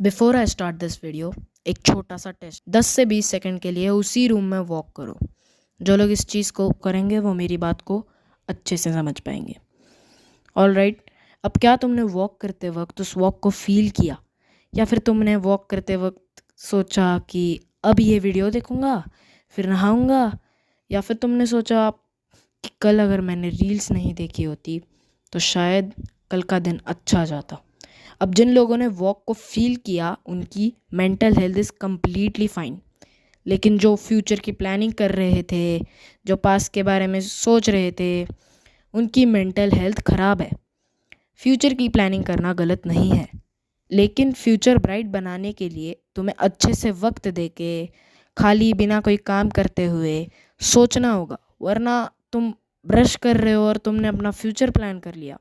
Before I start this video, एक छोटा सा टेस्ट 10 से 20 सेकंड के लिए उसी रूम में वॉक करो। जो लोग इस चीज़ को करेंगे वो मेरी बात को अच्छे से समझ पाएंगे। ऑल राइट, अब क्या तुमने वॉक करते वक्त उस वॉक को फील किया, या फिर तुमने वॉक करते वक्त सोचा कि अब ये वीडियो देखूंगा फिर नहाऊंगा, या फिर तुमने सोचा कि कल अगर मैंने रील्स नहीं देखी होती तो शायद कल का दिन अच्छा जाता। अब जिन लोगों ने वॉक को फील किया उनकी mental health is completely fine, लेकिन जो फ्यूचर की प्लानिंग कर रहे थे, जो पास्ट के बारे में सोच रहे थे, उनकी मेंटल हेल्थ ख़राब है। फ्यूचर की प्लानिंग करना गलत नहीं है, लेकिन फ्यूचर ब्राइट बनाने के लिए तुम्हें अच्छे से वक्त दे के खाली बिना कोई काम करते हुए सोचना होगा। वरना तुम ब्रश कर रहे हो और तुमने अपना फ्यूचर प्लान कर लिया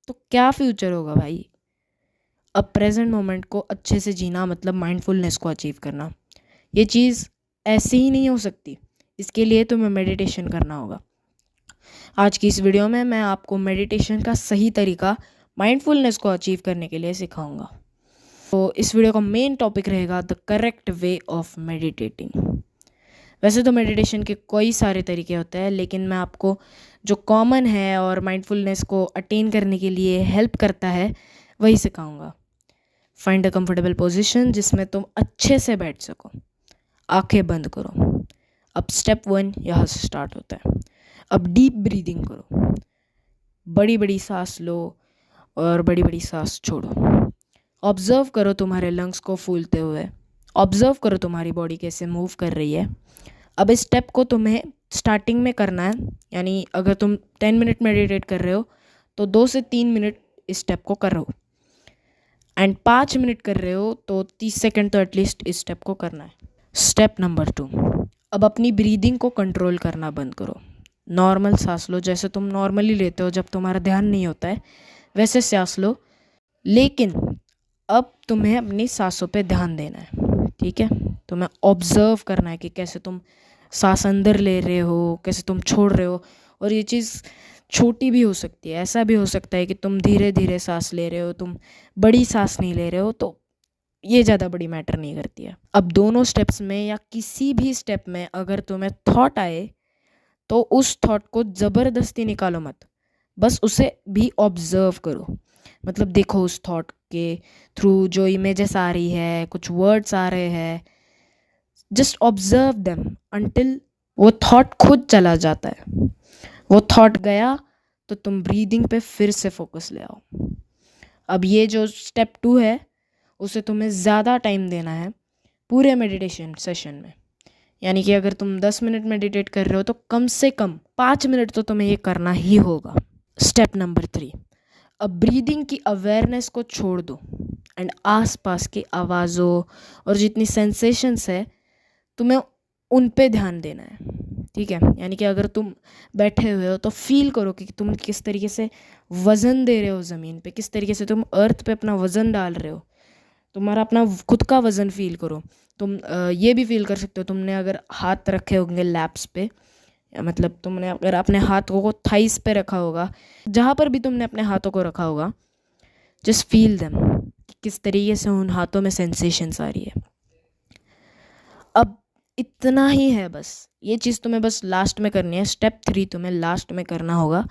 तो क्या फ्यूचर होगा भाई। अब प्रेजेंट मोमेंट को अच्छे से जीना मतलब माइंडफुलनेस को अचीव करना। ये चीज़ ऐसे ही नहीं हो सकती, इसके लिए तुम्हें मेडिटेशन करना होगा। आज की इस वीडियो में मैं आपको मेडिटेशन का सही तरीका माइंडफुलनेस को अचीव करने के लिए सिखाऊंगा। तो इस वीडियो का मेन टॉपिक रहेगा the correct way of meditating. वैसे तो मेडिटेशन के कई सारे तरीके होते हैं, लेकिन मैं आपको जो कॉमन है और माइंडफुलनेस को अटेन करने के लिए हेल्प करता है वही सिखाऊंगा। फाइंड अ कंफर्टेबल पोजीशन जिसमें तुम अच्छे से बैठ सको। आंखें बंद करो। अब स्टेप 1 यहाँ से स्टार्ट होता है। अब डीप ब्रीदिंग करो। बड़ी बड़ी सांस लो और बड़ी बड़ी सांस छोड़ो। ऑब्ज़र्व करो तुम्हारे लंग्स को फूलते हुए। ऑब्ज़र्व करो तुम्हारी बॉडी कैसे मूव कर रही है। अब इस स्टेप को तुम्हें स्टार्टिंग में करना है, यानी अगर तुम 10 मिनट मेडिटेट कर रहे हो तो 2 से 3 मिनट इस स्टेप को करो, एंड 5 मिनट कर रहे हो तो 30 सेकंड तो एटलीस्ट इस स्टेप को करना है। स्टेप नंबर 2, अब अपनी ब्रीदिंग को कंट्रोल करना बंद करो। नॉर्मल सांस लो, जैसे तुम नॉर्मली लेते हो जब तुम्हारा ध्यान नहीं होता है, वैसे सांस लो, लेकिन अब तुम्हें अपनी सांसों पे ध्यान देना है। ठीक है, तुम्हें ऑब्ज़र्व करना है कि कैसे तुम सांस अंदर ले रहे हो, कैसे तुम छोड़ रहे हो। और ये चीज़ छोटी भी हो सकती है, ऐसा भी हो सकता है कि तुम धीरे धीरे सांस ले रहे हो, तुम बड़ी सांस नहीं ले रहे हो, तो ये ज़्यादा बड़ी मैटर नहीं करती है। अब दोनों स्टेप्स में या किसी भी स्टेप में अगर तुम्हें थॉट आए तो उस थॉट को ज़बरदस्ती निकालो मत, बस उसे भी ऑब्ज़र्व करो। मतलब देखो उस थॉट के थ्रू जो इमेजेस आ रही है, कुछ वर्ड्स आ रहे हैं, जस्ट ऑब्जर्व देम अंटिल वो थॉट खुद चला जाता है। वो थॉट गया तो तुम ब्रीदिंग पे फिर से फोकस ले आओ। अब ये जो स्टेप 2 है उसे तुम्हें ज़्यादा टाइम देना है पूरे मेडिटेशन सेशन में, यानी कि अगर तुम 10 मिनट मेडिटेट कर रहे हो तो कम से कम 5 मिनट तो तुम्हें ये करना ही होगा। स्टेप नंबर 3, अब ब्रीदिंग की अवेयरनेस को छोड़ दो एंड आसपास की आवाज़ों और जितनी सेंसेशंस है तुम्हें उन पे ध्यान देना है। ठीक है, यानी कि अगर तुम बैठे हुए हो तो फील करो कि तुम किस तरीके से वज़न दे रहे हो ज़मीन पे, किस तरीके से तुम अर्थ पे अपना वज़न डाल रहे हो। तुम्हारा अपना खुद का वज़न फील करो। तुम ये भी फील कर सकते हो, तुमने अगर हाथ रखे होंगे लैप्स पे, मतलब तुमने अगर अपने हाथों को थाइस पे रखा होगा, जहाँ पर भी तुमने अपने हाथों को रखा होगा, जस्ट फील देम, किस तरीके से उन हाथों में सेंसेशंस आ रही है। अब इतना ही है बस, ये चीज़ तुम्हें बस लास्ट में करनी है। स्टेप 3 तुम्हें लास्ट में करना होगा,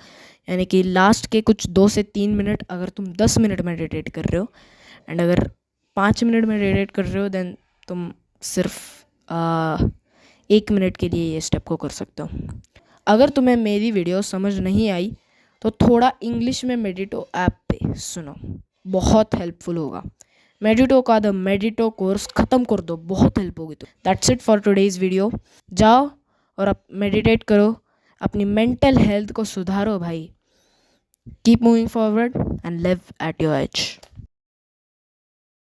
यानी कि लास्ट के कुछ 2 से 3 मिनट अगर तुम 10 मिनट मेडिटेट कर रहे हो, एंड अगर 5 मिनट मेडिटेट कर रहे हो, देन तुम सिर्फ 1 मिनट के लिए ये स्टेप को कर सकते हो। अगर तुम्हें मेरी वीडियो समझ नहीं आई तो थोड़ा इंग्लिश में मेडिटो ऐप पे सुनो, बहुत हेल्पफुल होगा। मेडिटो का द मेडिटो कोर्स ख़त्म कर दो, बहुत हेल्प होगी। तो that's it for today's video. जाओ और अब मेडिटेट करो, अपनी मेंटल हेल्थ को सुधारो भाई। Keep moving forward and live at your age.